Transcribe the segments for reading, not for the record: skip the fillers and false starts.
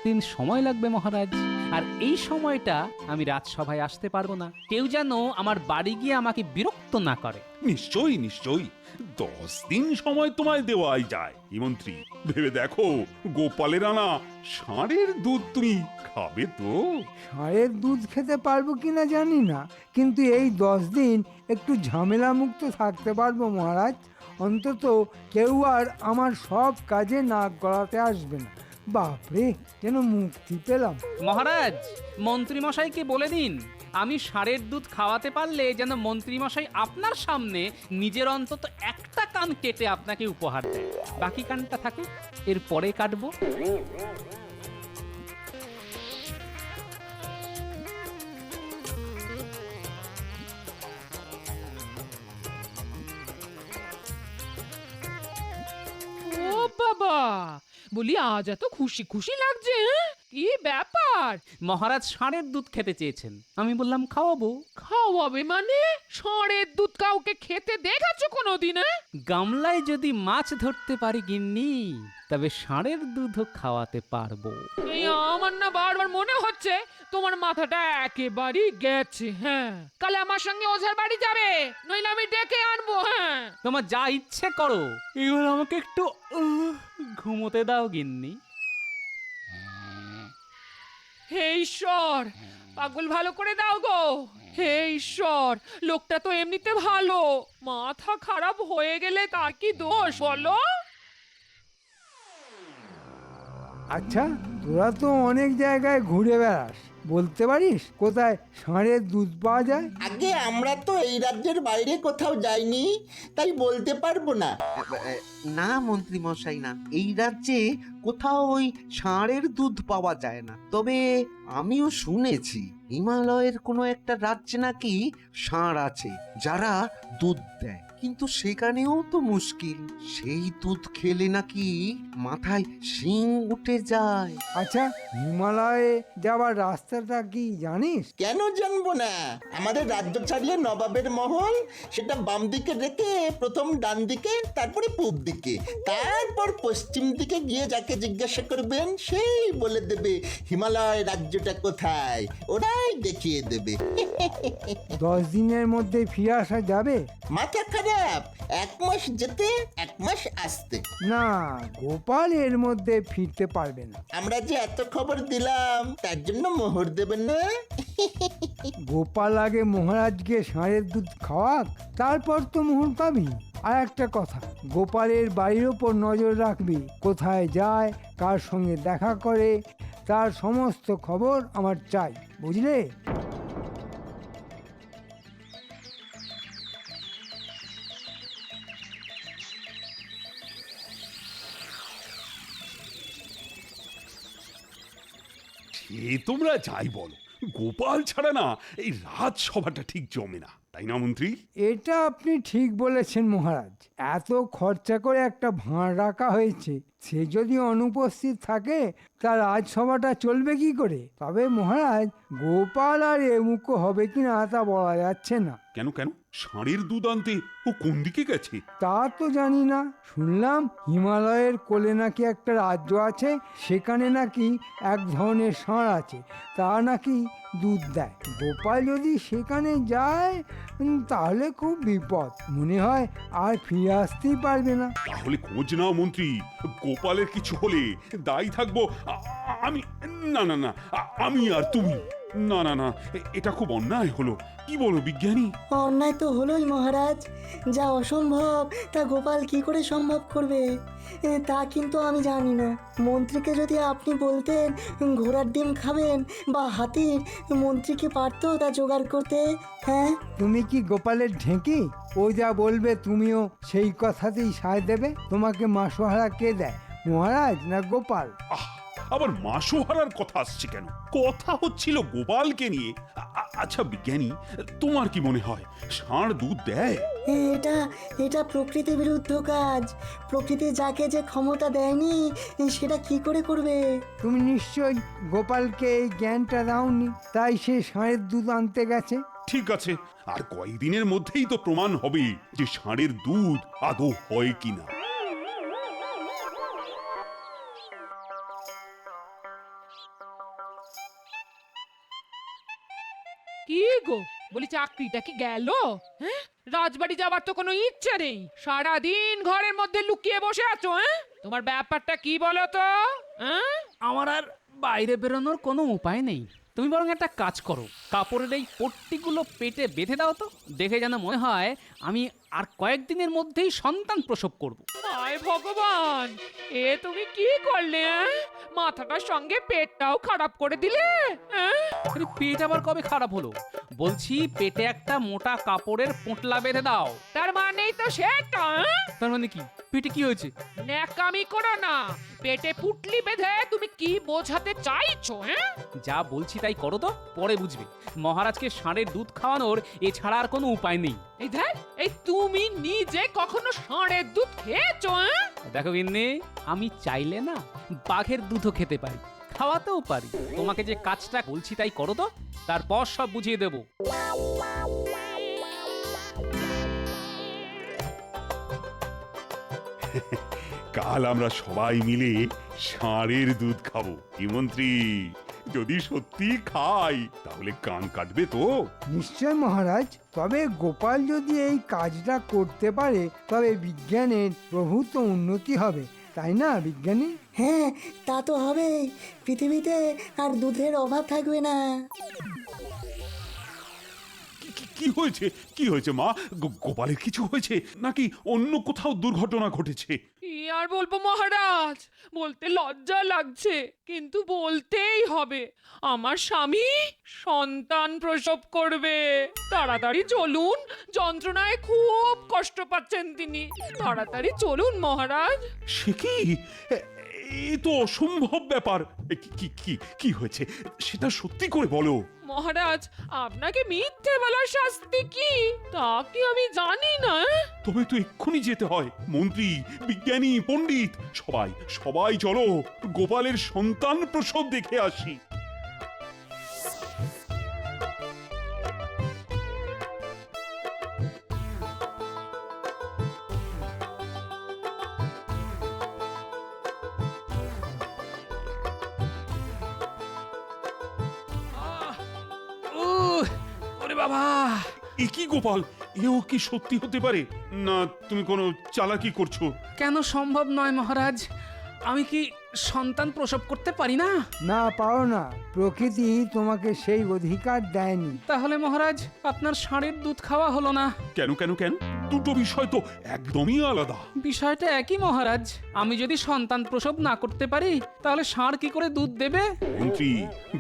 দিন সময় লাগবে মহারাজ। আর এই সময়টা আমি রাজসভায় আসতে পারবো না। কেউ যেন আমার বাড়ি গিয়ে আমাকে বিরক্ত না করে। নিশ্চয়ই নিশ্চয়ই, 10 দিন সময় তোমায় দেওয়াই যায়। কি মন্ত্রী, ভেবে দেখো, গোপালের আনা ষাঁড়ের দুধ তুমি খাবে তো? ষাঁড়ের দুধ খেতে পারবো কিনা জানি না, কিন্তু এই 10 দিন একটু ঝামেলা মুক্ত থাকতে পারবো মহারাজ। অন্তত কেউ আর আমার সব কাজে নাক গলাতে আসবে না। বাপরে, যেন মুক্তি পেলাম। মহারাজ, মন্ত্রীমশাইকে বলে দিন আমি ষাঁড়ের দুধ খাওয়াতে পারলে যেন মন্ত্রীমশাই আপনার সামনে নিজের অন্তত একটা কান কেটে আপনাকে উপহার দেয়। বাকি কানটা থাকুক, এর পরে কাটবো। ও বাবা, বলি আজ এত খুশি খুশি লাগছে, হ্যাঁ? কি ব্যাপার? মহারাজ ষাঁড়ের দুধ খেতে চেয়েছেন, আমি বললাম খাওয়াবো। খাওয়াবে মানে? ষাঁড়ের দুধ কাউকে খেতে দেখেছো কোনোদিন? গামলায় যদি মাছ ধরতে পারি গিন্নি, তবে ষাঁড়ের দুধও খাওয়াতে পারবো। এই আমার না বারবার মনে হচ্ছে তোমার মাথাটা একেবারেই গেছে। হ্যাঁ, কাল আমার সঙ্গে ওঝার বাড়ি যাবে, নইলে আমি ডেকে আনবো। হ্যাঁ, তোমার যা ইচ্ছে করো, এবার আমাকে একটু ঘুমোতে দাও গিন্নি। হে ঈশ্বর, পাগল ভালো করে দাও গো। হে ঈশ্বর, লোকটা তো এমনিতে ভালো, মাথা খারাপ হয়ে গেলে তার কি দোষ বলো? আচ্ছা, তোরা তো অনেক জায়গায় ঘুরে বেড়াস, বলতে পারিস কোথায় ষাঁড়ের দুধ পাওয়া যায়? আগে আমরা তো এই রাজ্যের বাইরে কোথাও যাইনি, তাই বলতে পারবো না। না মন্ত্রী মশাই, না, এই রাজ্যে কোথাও ওই ষাঁড়ের দুধ পাওয়া যায় না। তবে আমিও শুনেছি হিমালয়ের কোনো একটা রাজ্যে নাকি ষাঁড় আছে যারা দুধ দেয়, কিন্তু সেখানেও তো মুশকিল। সেই দুধ খেলে নাকি মাথায় শিং উঠে যায়। আচ্ছা, হিমালয়ে যাওয়ার রাস্তাটা কি জানিস? কেন জানবো না? আমাদের রাজ্য ছাড়িয়ে নবাবের মহল, সেটা বাম দিকে রেখে প্রথম ডান দিকে, তারপরে পূব দিকে, তারপর পশ্চিম দিকে গিয়ে যাকে জিজ্ঞাসা করবেন সেই বলে দেবে হিমালয় রাজ্যটা কোথায়, ওরাই দেখিয়ে দেবে। 10 দিনের মধ্যে ফিরে আসা যাবে? মাথা খারাপ, 1 মাস যেতে 1 মাস আসতে। না, গোপাল এর মধ্যে ফিরতে পারবে না। আমরা যে এত খবর দিলাম তার জন্য মোহর দেবেন না? গোপাল আগে মহারাজকে ষাঁড়ের দুধ খাওয়াক, তারপর তো মোহর পাবি। আর একটা কথা, গোপালের বাড়ির ওপর নজর রাখবি, কোথায় যায়, কার সঙ্গে দেখা করে, তার সমস্ত খবর আমার চাই, বুঝলে? সে তোমরা যাই বলো, গোপাল ছাড়া না এই রাজসভাটা ঠিক জমে না, তাই না মন্ত্রী? এটা আপনি ঠিক বলেছেন মহারাজ। এত খরচা করে একটা ভাঁড় রাখা হয়েছে, সে যদি অনুপস্থিত থাকে তার রাজসভাটা চলবে কি করে? তবে মহারাজ, গোপাল আর এমুখো হবে কিনা তা বলা যাচ্ছে না। কেন কেন, ষাঁড়ের দুধ আনতে ও কোন দিকে গেছে? তা তো জানি না, শুনলাম হিমালয়ের কোলে নাকি একটা রাজ্য আছে, সেখানে নাকি এক ধরনের ষাঁড় আছে, তা নাকি দুধ দেয়। গোপাল যদি সেখানে যায় তাহলে খুব বিপদ, মনে হয় আর ফিরে আসতেই পারবে না। তাহলে খোঁজ নাও মন্ত্রী, গোপালের কিছু হলে দায়ী থাকবো আমি। না না না, আমি আর তুমি। না না না, এটা খুব অন্যায় হলো। কি বলো বিজ্ঞানী? অন্যায় তো হলোই মহারাজ, যা অসম্ভব তা গোপাল কি করে সম্ভব করবে তা কিন্তু আমি জানি না। মন্ত্রীকে যদি আপনি বলতেন ঘোড়ার ডিম খাবেন বা হাতির, মন্ত্রী কি পারতো তা জোগাড় করতে? হ্যাঁ, তুমি কি গোপালের ঢেঁকি? ও যা বলবে তুমিও সেই কথাতেই সায় দেবে? তোমাকে মাসোহারা কে দেয়, মহারাজ না গোপাল? আবার মাসোহারার কথা আসছে কেন? কথা হচ্ছিল গোপালকে নিয়ে। আচ্ছা বিজ্ঞানী, তোমার কি মনে হয় ষাঁড় দুধ দেয়? এটা এটা প্রকৃতি বিরুদ্ধ কাজ। প্রকৃতি যাকে যে ক্ষমতা দেয়নি সেটা কি করে করবে? তুমি নিশ্চয়ই গোপালকে এই জ্ঞানটা দাওনি, তাই সে ষাঁড়ের দুধ আনতে গেছে। ঠিক আছে, আর কয়েকদিনের মধ্যেই তো প্রমাণ হবে যে ষাঁড়ের দুধ আদৌ হয় কিনা। কি গো, বলি চাকরিটা কি গেল? হ্যাঁ, রাজবাড়ি যাবার তো কোনো ইচ্ছে নেই, সারাদিন ঘরের মধ্যে লুকিয়ে বসে আছো। হ্যাঁ, তোমার ব্যাপারটা কি বলো তো? হ্যাঁ, আমার আর বাইরে বেরোনোর কোনো উপায় নেই। তুমি বরং একটা কাজ করো, কাপড়ের এই পট্টিগুলো পেটে বেঁধে দাও তো, দেখে যেন মনে হয় আমি আর কয়েকদিনের মধ্যেই সন্তান প্রসব করব। হায় ভগবান, এ তুমি কি করলে? মাথাটার সঙ্গে পেটটাও খারাপ করে দিলে। হ্যাঁ? আরে পেট আবার কবে খারাপ হলো? বলছি পেটে একটা মোটা কাপড়ের পোঁটলা বেঁধে দাও। তার মানেই তো সেটা। তার মানে কি, পেটে কি হয়েছে? ন্যাকামি করো না, পেটে পুটলি বেঁধে তুমি কি বোঝাতে চাইছো? হ্যাঁ, যা বলছি তাই করো তো, পরে বুঝবে। মহারাজকে ষাঁড়ের দুধ খাওয়ানোর এছাড়া আর কোনো উপায় নেই। এই দেখ, এই তুমি নিজে কখনো ষাঁড়ের দুধ খেয়েছো? হ্যাঁ? দেখো গিন্নি, আমি চাইলে না বাঘের দুধও খেতে পারি, খাওয়াতেও পারি। তোমাকে যে কাজটা বলছি তাই করো তো, তারপর সব বুঝিয়ে দেবো। কাল আমরা সবাই মিলে ষাঁড়ের দুধ খাবো। কি মন্ত্রী, যদি সত্যি খাই তাহলে কান কাটবে তো? নিশ্চয় মহারাজ, তবে গোপাল যদি এই কাজটা করতে পারে তবে বিজ্ঞানের প্রভূত উন্নতি হবে, তাই না বিজ্ঞানী? হ্যাঁ, তা তো হবেই। পৃথিবীতে আর দুধের অভাব থাকবে না। কি হয়েছে, কি হয়েছে মা? গোপালের কিছু হয়েছে নাকি অন্য কোথাও দুর্ঘটনা ঘটেছে? কি আর বলবো মহারাজ, বলতে লজ্জা লাগছে কিন্তু বলতেই হবে। আমার স্বামী সন্তান প্রসব করবে। তাড়াতাড়ি চলুন, যন্ত্রণায় খুব কষ্ট পাচ্ছেন তিনি। তাড়াতাড়ি চলুন মহারাজ। সে কি, এ তো অসম্ভব ব্যাপার। কি কি কি কি হয়েছে সেটা সত্যি করে বলো। মহারাজ, আপনাকে মিথ্যে বলার শাস্তি কি তা কি আমি জানি না? তবে তো এক্ষুনি যেতে হয়। মন্ত্রী, বিজ্ঞানী, পণ্ডিত সবাই সবাই চলো, গোপালের সন্তান প্রসব দেখে আসি। ওরে বাবা! এ কি গোপাল, এও কি সত্যি হতে পারে? না তুমি কোনো চালাকি করছো? কেন সম্ভব নয় মহারাজ? আমি কি সন্তান প্রসব করতে পারি না? না, পারো না, প্রকৃতি তোমাকে সেই অধিকার দেয়নি। তাহলে মহারাজ আপনার ষাঁড়ের দুধ খাওয়া হলো না। কেন কেন কেন? দুটো বিষয় তো একদমই আলাদা। বিষয়টা একই মহারাজ। আমি যদি সন্তান প্রসব না করতে পারি তাহলে ষাঁড় কি করে দুধ দেবে? মন্ত্রী,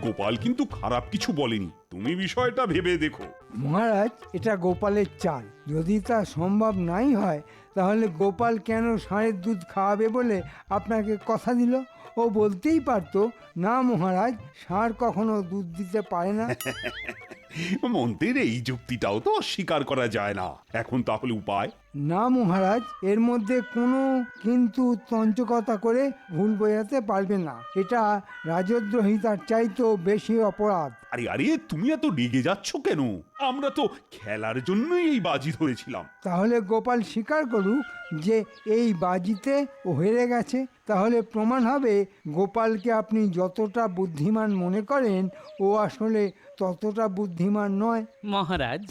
গোপাল কিন্তু খারাপ কিছু বলেনি, তুমি বিষয়টা ভেবে দেখো। মহারাজ, এটা গোপালের চাল। যদি তা সম্ভব নাই হয় তাহলে গোপাল কেন ষাঁড়ের দুধ খাওয়াবে বলে আপনাকে কথা দিল? ও বলতেই পারতো, না মহারাজ, ষাঁড় কখনো দুধ দিতে পারে না। মন্ত্রীর এই যুক্তিটাও তো অস্বীকার করা যায় না। এখন তাহলে উপায়? না মহারাজ, এর মধ্যে কোনো কিন্তু তঞ্চকতা করে ভুল বোঝাতে পারবে না। এটা রাজদ্রোহিতার চাইতেও বেশি অপরাধ। আরে আরে, তুমি এত রেগে যাচ্ছ কেন? আমরা তো খেলার জন্যই এই বাজি ধরেছিলাম। তাহলে গোপাল স্বীকার করুক যে এই বাজিতে ও হেরে গেছে, তাহলে প্রমাণ হবে গোপালকে আপনি যতটা বুদ্ধিমান মনে করেন ও আসলে ততটা বুদ্ধিমান নয়। মহারাজ,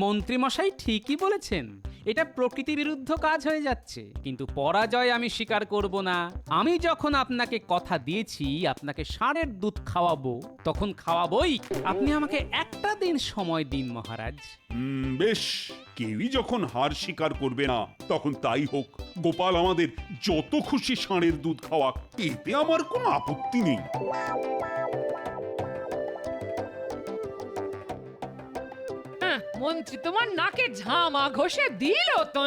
মন্ত্রীমশাই ঠিকই বলেছেন, এটা প্রকৃতি বিরুদ্ধ কাজ হয়ে যাচ্ছে। কিন্তু পরাজয় আমি স্বীকার করব না। আমি যখন আপনাকে কথা দিয়েছি আপনাকে ষাঁড়ের দুধ খাওয়াবো, তখন খাওয়াবোই। আপনি আমাকে একটা দিন সময় দিন মহারাজ। বেশ, কেউই যখন হার স্বীকার করবে না তখন তাই হোক। গোপাল আমাদের যত খুশি ষাঁড়ের দুধ খাওয়াক, এতে আমার কোনো আপত্তি নেই। মন্ত্রী তোমার নাকে ঝামা ঘষে দিল তো?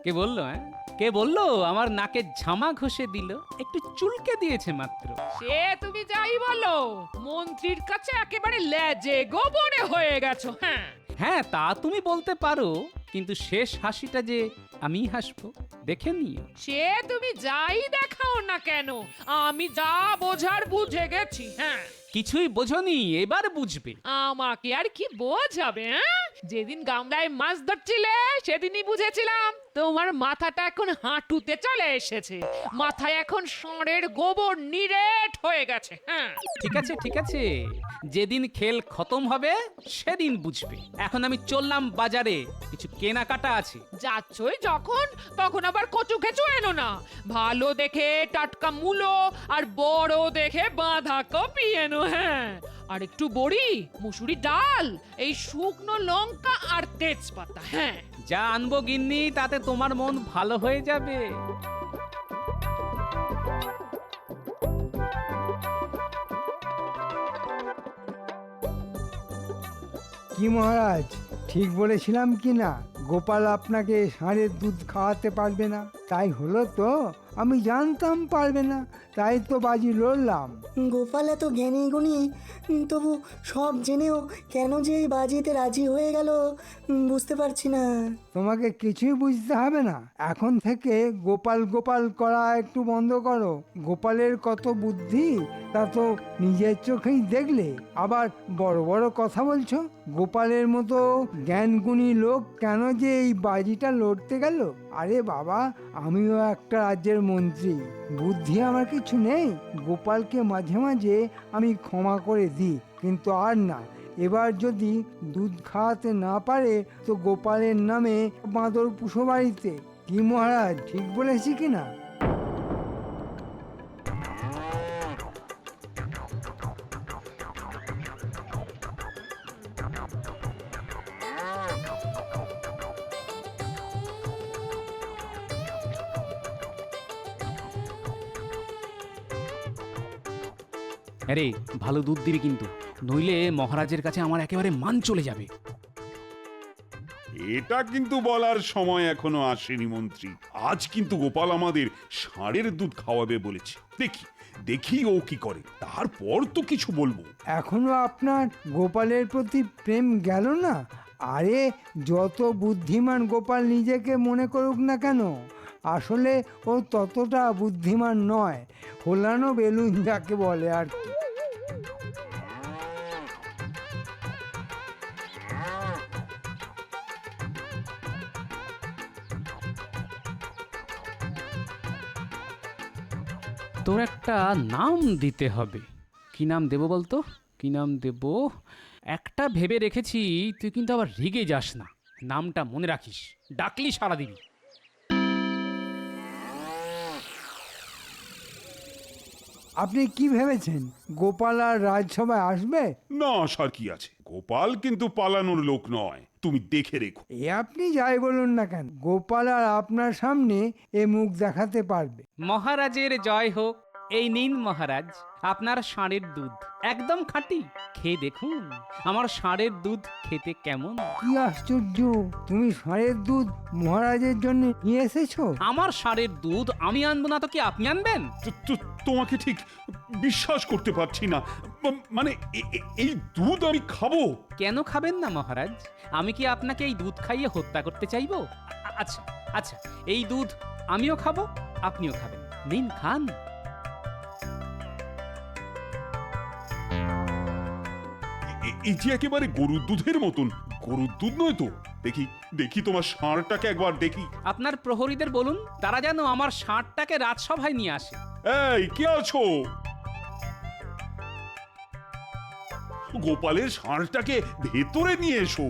কে বললো? কে বললো আমার নাকে ঝামা ঘষে দিল? একটু চুলকে দিয়েছে মাত্র। সে তুমি যাই বলো, মন্ত্রীর কাছে একেবারে লেজে গোবরে হয়ে গেছো। হ্যাঁ হ্যাঁ, তা তুমি বলতে পারো, কিন্তু শেষ হাসিটা যে আমি হাসবো, দেখে নিও। সে তুমি যাই দেখাও না কেন, আমি যা বোঝার বুঝে গেছি। হ্যাঁ, কিছুই বোঝনি, এবার বুঝবে। আমাকে আর কি বোঝাবে? হ্যাঁ, যেদিন গামলায় মাছ ধরছিলে সেদিনই বুঝেছিলাম তোমার মাথাটা এখন হাঁটুতে চলে এসেছে। মাথায় এখন ষাঁড়ের গোবর নিরেট হয়ে গেছে। হ্যাঁ, ঠিক আছে, যেদিন খেল খতম হবে সেদিন বুঝবে। এখন আমি চললাম বাজারে, কিছু কেনাকাটা আছে। যাচ্ছই যখন তখন আবার কচু খেচু এনো না। ভালো দেখে টাটকা মূলো আর বড় দেখে বাঁধাকপি এনো। হ্যাঁ, আর একটু বড়ি, মুসুরি ডাল, এই শুকনো লঙ্কা আর তেজপাতা। হ্যাঁ, যা আনবো গিন্নি, তাতে তোমার মন ভালো হয়ে যাবে। কি মহারাজ, ঠিক বলেছিলাম কি না? গোপাল আপনাকে ষাঁড়ের দুধ খাওয়াতে পারবে না, তাই হলো তো? আমি জানতাম পারবে না, তাই তো বাজি লড়লাম। গোপাল এত জ্ঞানী গুণী, তবু সব জেনেও কেন যে এই বাজিতে রাজি হয়ে গেল বুঝতে পারছি না। তোমাকে কিছুই বুঝতে হবে না, এখন থেকে গোপাল গোপাল করা একটু বন্ধ করো। গোপালের কত বুদ্ধি তা তো নিজের চোখেই দেখলে, আবার বড় বড় কথা বলছো। গোপালের মতো জ্ঞানগুণী লোক কেন যে এই বাজিটা লড়তে গেল? আরে বাবা, আমিও একটা রাজ্যের মন্ত্রী, বুদ্ধি আমার কিছু নেই? গোপালকে মাঝে মাঝে আমি ক্ষমা করে দিই, কিন্তু আর না। এবার যদি দুধ খাওয়াতে না পারে তো গোপালের নামে বাঁদর পুষো বাড়িতে। কি মহারাজ, ঠিক বলেছি কিনা? আরে ভালো দুধ দিবি কিন্তু, নইলে মহারাজের কাছে আমার একেবারে মান চলে যাবে। এটা কিন্তু বলার সময় এখনো আসেনি মন্ত্রী। আজ কিন্তু গোপাল আমাদের ষাঁড়ের দুধ খাওয়াবে বলেছে। দেখি দেখি ও কি করে, তারপর তো কিছু বলবো। এখনো আপনার গোপালের প্রতি প্রেম গেল না? আরে যত বুদ্ধিমান গোপাল নিজেকে মনে করুক না কেন, আসলে ও ততটা বুদ্ধিমান নয়। হোলানো বেলুন যাকে বলে আর কি। তোর একটা নাম দিতে হবে। কি নাম দেব বলতো? কি নাম দেব? একটা ভেবে রেখেছি, তুই কিন্তু আবার রেগে যাস না। নামটা মনে রাখিস, ডাকলি সাড়া দিবি। আপনি কি ভেবেছেন গোপাল আর রাজসভায় আসবে? না আসার কি আছে, গোপাল কিন্তু পালানোর লোক নয়, তুমি দেখে রেখো। এ আপনি যাই বলুন না কেন, গোপাল আর আপনার সামনে এ মুখ দেখাতে পারবে। মহারাজের জয় হোক। এই নিন মহারাজ, আপনার ষাঁড়ের দুধ, একদম খাঁটি। খেয়ে দেখুন আমার ষাঁড়ের দুধ খেতে কেমন। কি আশ্চর্য, তুমি ষাঁড়ের দুধ মহারাজের জন্য নিয়ে এসেছো? আমার ষাঁড়ের দুধ আমি আনবো না তো কি আপনি আনবেন? তোমাকে ঠিক বিশ্বাস করতে পারছি না। মানে এই দুধ আমি খাবো? কেন খাবেন না মহারাজ? আমি কি আপনাকে এই দুধ খাইয়ে হত্যা করতে চাইবো? আচ্ছা আচ্ছা, এই দুধ আমিও খাবো, আপনিও খাবেন। নিন, খান। এই যে একেবারে গরুর দুধের মতন। গরুর দুধ নয় তো? দেখি দেখি তোমার ষাঁড়টাকে একবার দেখি। আপনার প্রহরীদের বলুন, তারা যেন আমার ষাঁড়টাকে রাজসভায় নিয়ে আসে। এই কে আছো? গোপালের ষাঁড়টাকে ভেতরে নিয়ে এসো।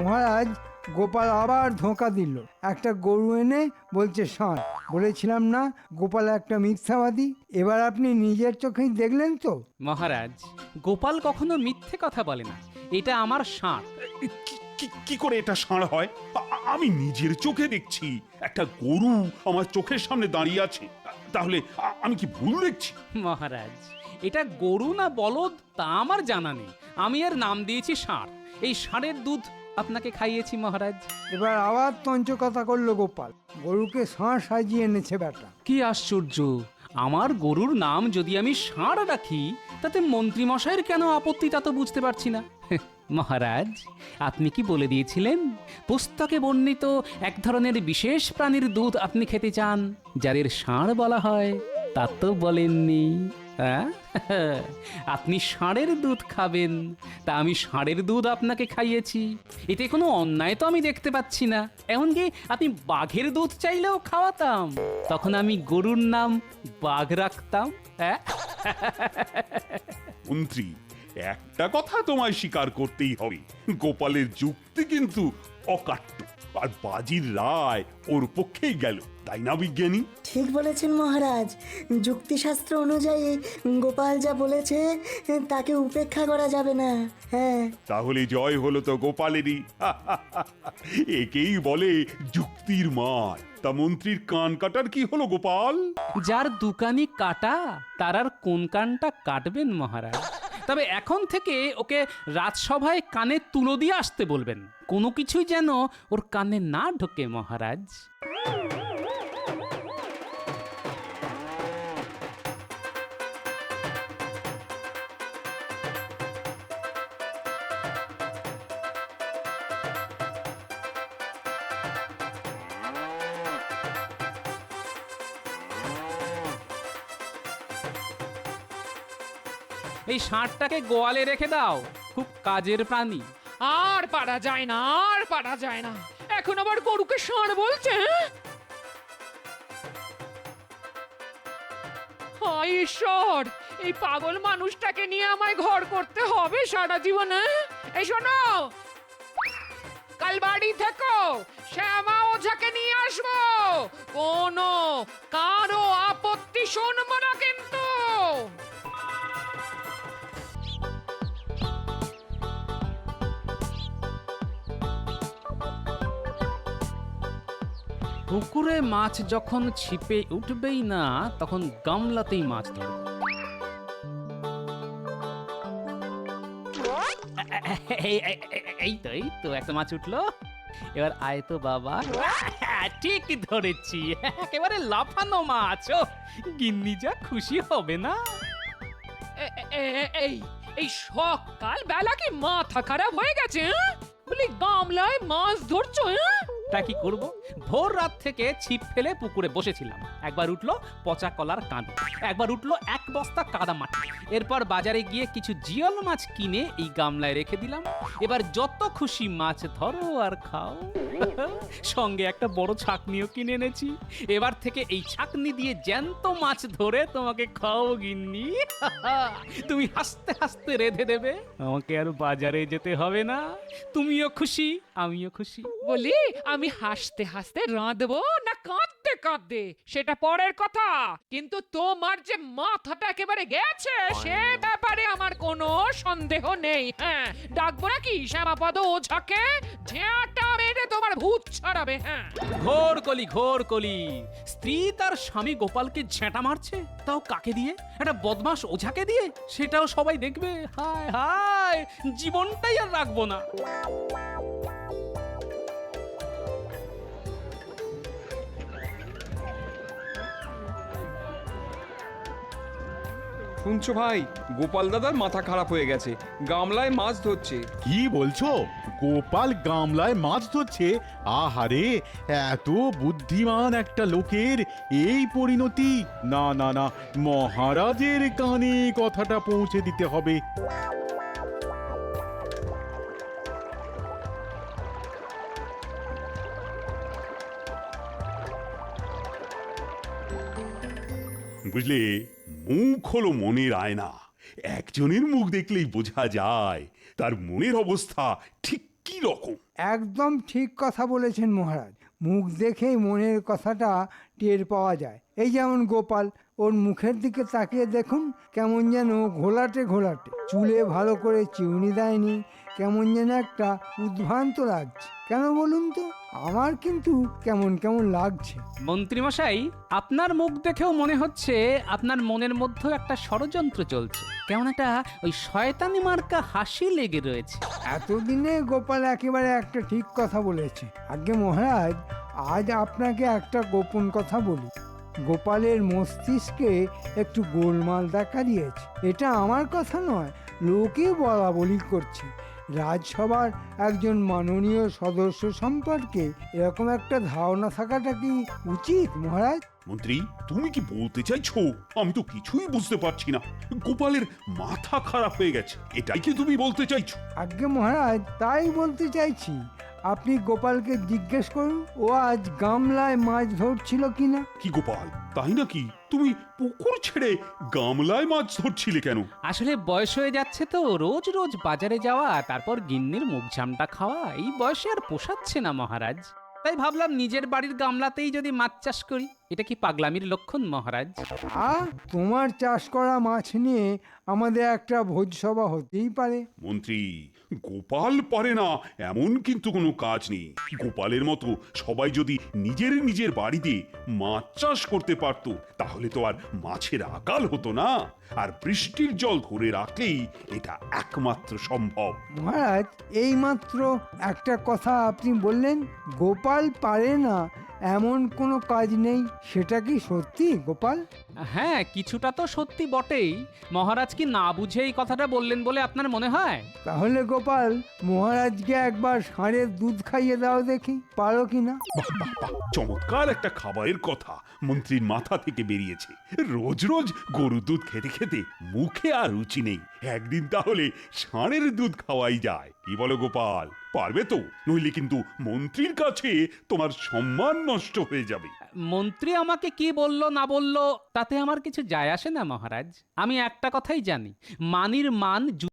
মহারাজ, গোপাল আবার ধোঁকা দিল। একটা গরু এনে বলছে ষাঁড়। বলেছিলাম না গোপাল একটা মিথ্যাবাদী? এবার আপনি নিজের চোখেই দেখলেন তো। মহারাজ, গোপাল কখনো মিথ্যে কথা বলে না। এটা আমার ষাঁড়। কি করে এটা ষাঁড় হয়? আমি নিজের চোখে দেখছি একটা গরু আমার চোখের সামনে দাঁড়িয়ে আছে। তাহলে আমি কি ভুল দেখছি? মহারাজ, এটা গরু না বলদ তা আমার জানা নেই, আমি এর নাম দিয়েছি ষাঁড়। এই ষাঁড়ের দুধ আপনাকে খাইয়েছি মহারাজ। এবার আবার তঞ্চ কথা করলো গোপাল। গরুকে ষাঁড় সাজিয়ে এনেছে বেটা। কি আশ্চর্য, আমার গরুর নাম যদি আমি ষাঁড় রাখি তাতে মন্ত্রী মশাইয়ের কেন আপত্তি তা তো বুঝতে পারছি না। মহারাজ, আপনি কি বলে দিয়েছিলেন পুস্তকে বর্ণিত এক ধরনের বিশেষ প্রাণীর দুধ আপনি খেতে চান, যাদের ষাঁড় বলা হয়? তা তো বলেননি। হ্যাঁ, আপনি ষাঁড়ের দুধ খাবেন, তা আমি ষাঁড়ের দুধ আপনাকে খাইয়েছি, এতে কোনো অন্যায় তো আমি দেখতে পাচ্ছি না। এমনকি আপনি বাঘের দুধ চাইলেও খাওয়াতাম, তখন আমি গরুর নাম বাঘ রাখতাম। হ্যাঁ, মন্ত্রী, একটা কথা তোমায় স্বীকার করতেই হবে, গোপালের যুক্তি কিন্তু অকাট্য, আর বাজির রায় ওর পক্ষেই গেল, তাই না বিজ্ঞানী? ঠিক বলেছেন মহারাজ, যুক্তিশাস্ত্র অনুযায়ী গোপাল যা বলেছে তাকে উপেক্ষা করা যাবে না। হ্যাঁ, তাহলে জয় হলো তো গোপালেরই। একেই বলে যুক্তির মার। তা মন্ত্রীর কান কাটার কি হলো গোপাল? যার দুকানি কাটা তার আর কোন কানটা কাটবেন মহারাজ? তবে এখন থেকে ওকে রাজসভায় কানে তুলো দিয়ে আসতে বলবেন, কোনো কিছুই যেন ওর কানে না ঢোকে মহারাজ। এই ষাঁড়টাকে গোয়ালে রেখে দাও, খুব কাজের প্রাণী। আর পারা যায় না, আর পারা যায় না। এখন আবার গরুকে ষাঁড় বলছে, হ্যাঁ? হায় ঈশ্বর, এই পাগল মানুষটাকে নিয়ে আমায় ঘর করতে হবে সারা জীবনে। এই শোনো, কাল বাড়ি থেকো, শ্যামা ওঝাকে নিয়ে আসবো, কোনো কারো আপত্তি শুনবো না কিন্তু। পুকুরে মাছ যখন ছিপে উঠবেই না, তখন গামলাতেই মাছ ধরবে। এই তো একটা মাছ উঠলো, এবার আয় তো বাবা। ঠিক ধরেছি, একেবারে লাফানো মাছ। ও, গিন্নি যা খুশি হবে না। এই সকাল বেলা কি মাথা খারাপ হয়ে গেছে, হ্যাঁ? বলি গামলায় মাছ ধরছো, হ্যাঁ? তা কি করব, ভোর রাত থেকে ছিপ ফেলে পুকুরে বসেছিলাম। একবার উঠলো পচা কলার কাঁদ, একবার উঠলো এক বস্তা কাদা মাটি। এরপর বাজারে গিয়ে কিছু জিয়ল মাছ কিনে এই গামলায় রেখে দিলাম। এবার যত খুশি মাছ ধরো আর খাও। সঙ্গে একটা বড় ছাকনিও কিনে এনেছি। এবার থেকে এই ছাকনি দিয়ে জ্যান্ত মাছ ধরে তোমাকে খাও গিন্নি। তুমি হাসতে হাসতে রেঁধে দেবে, আমাকে আর বাজারে যেতে হবে না। তুমিও খুশি, আমিও খুশি। বলি আমি হাসতে হাসতে রাঁধবো না কাঁদতে কাঁদতে সেটা পরের কথা, কিন্তু তোমার যে মাথাটা একেবারে গেছে সে ব্যাপারে আমার কোনো সন্দেহ নেই। হ্যাঁ, ডাকবো নাকি শ্যামাপদ ওঝাকে, ঝেঁটা মেরে তোমার ভূত ছাড়াবে। হ্যাঁ, ঘোর কলি, ঘোর কলি। স্ত্রী তার স্বামী গোপালকে ঝেঁটা মারছে, তাও কাকে দিয়ে? একটা বদমাস ওঝাকে দিয়ে। সেটাও সবাই দেখবে। হায় হায়, জীবনটাই আর রাখবো না। শুনছো ভাই, গোপাল দাদার মাথা খারাপ হয়ে গেছে, গামলায় মাছ ধরছে। কি বলছো? গোপাল গামলায় মাছ ধরছে? আহারে, এত বুদ্ধিমান একটা লোকের এই পরিণতি! না না না, মহারাজের কানে কথাটা পৌঁছে দিতে হবে। বুঝলে, মুখ হলো মনের আয়না। একজনের মুখ দেখলেই বোঝা যায় তার মনের অবস্থা ঠিক কি রকম। একদম ঠিক কথা বলেছেন মহারাজ, মুখ দেখেই মনের কথাটা টের পাওয়া যায়। এই যেমন গোপাল, ওর মুখের দিকে তাকিয়ে দেখুন, কেমন যেন ঘোলাটে ঘোলাটে, চুলে ভালো করে চিউনি দেয়নি, কেমন যেন একটা উদ্ভ্রান্ত লাগছে। কেন বলুন তো? আমার কিন্তু কেমন কেমন লাগছে। মন্ত্রীমশাই, আপনার মুখ দেখেও মনে হচ্ছে আপনার মনের মধ্যে একটা ষড়যন্ত্র চলছে। কেমন একটা ওই শয়তানি মার্কা হাসি লেগে রয়েছে। এতদিনে গোপাল একেবারে একটা ঠিক কথা বলেছে। আগে মহারাজ, আজ আপনাকে একটা গোপন কথা বলি। গোপালের মস্তিষ্কে একটু গোলমাল দেখা দিয়েছে। এটা আমার কথা নয়, লোকে বলা বলি করছে। রাজসভার একজন মাননীয় সদস্য সম্পর্কে এরকম একটা ধারণা থাকাটা কি উচিত মহারাজ? মন্ত্রী, তুমি কি বলতে চাইছো? আমি তো কিছুই বুঝতে পারছি না। গোপালের মাথা খারাপ হয়ে গেছে, এটাই কি তুমি বলতে চাইছো? আজ্ঞে মহারাজ, তাই বলতে চাইছি। আপনি গোপালকে জিজ্ঞেস করুন ও আজ গামলায় মাছ ধরছিল কিনা। কি গোপাল, তাই নাকি? তুমি পুকুর ছেড়ে গামলায় মাছ ধরছিলে কেন? আসলে বয়স হয়ে যাচ্ছে তো, রোজ রোজ বাজারে যাওয়া, তারপর গিন্নির মুখঝামটা খাওয়া, এই বয়সে আর পোষাচ্ছে না মহারাজ। তাই ভাবলাম নিজের বাড়ির গামলাতেই যদি মাছ চাষ করি। এটা কি পাগলামির লক্ষণ মহারাজ? তোমার চাষ করা মাছ নিয়ে আমাদের একটা ভোজসভা হতেই পারে। মন্ত্রী, গোপাল পারে না এমন কিন্তু কোনো কাজ নেই। গোপালের মতো সবাই যদি নিজের নিজের বাড়িতে মাছ চাষ করতে পারতো, তাহলে তো আর মাছের আকাল হতো না। আর বৃষ্টির জল ধরে রাখলেই এটা একমাত্র সম্ভব। মহারাজ, এইমাত্র একটা কথা আপনি বললেন, গোপাল পারে না এমন কোনো কাজ নেই। সেটা কি সত্যি গোপাল? হ্যাঁ, কিছুটা তো সত্যি বটেই। মহারাজ কি না বুঝে এই কথাটা বললেন বলে আপনার মনে হয়? তাহলে গোপাল, মহারাজকে একবার ষাঁড়ের দুধ খাইয়ে দাও দেখি, পারো কিনা। বাহ বাহ বাহ, চমৎকার একটা খাবারের কথা মন্ত্রীর মাথা থেকে বেরিয়েছে। রোজ রোজ গরুর দুধ খেতে খেতে মুখে আর রুচি নেই। একদিন তাহলে ষাঁড়ের দুধ খাওয়াই যায়। কি বলো গোপাল, পারবে তো? নইলে কিন্তু মন্ত্রীর কাছে তোমার সম্মান নষ্ট হয়ে যাবে। মন্ত্রী আমাকে কি বলল না বলল তাতে আমার কিছু যায় আসে না মহারাজ। আমি একটা কথাই জানি, মানির মান